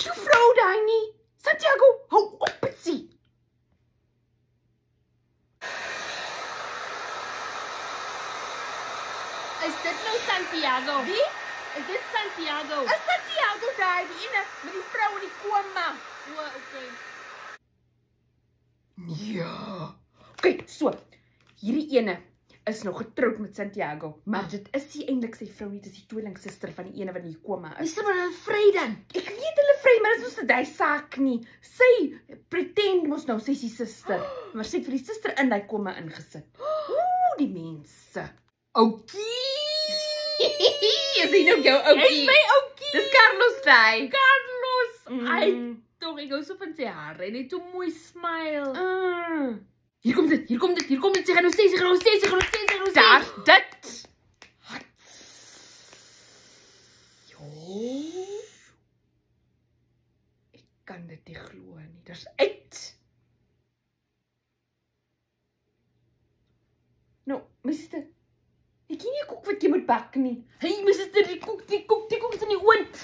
jou vrou daai nie. Santiago, hou op met sie. Is dit nou Santiago? Wie? Is dit Santiago? Is Santiago daai, die ene met die vrou in die koma? O, okay. Ja. Okay, so. Hierdie ene is nog getroud met Santiago, maar dit is nie eintlik sy vrou nie, dit is die tweelingsuster van die ene wat in die koma is. Is maar vry dan? Ek weet hulle vry, maar dit is mos daai saak nie. Sy pretend mos nou sy is die suster, maar sy het vir die suster in daai koma ingesit. Ooh, die mense. Oukie. Is hy nou jou oukie? Hy is my oukie. Dis Carlos daai. Carlos. Ai, tog ek hou so van sy hare en hy het so mooi smile. Hier kom dit. Sy gaan nou sê. Daar, dit. Jo. Ek kan dit nie glo nie. Dis uit. Nou, my suster. Ek ken nie 'n koek wat jy moet bak nie. Hey, my suster, die koek is in die oond.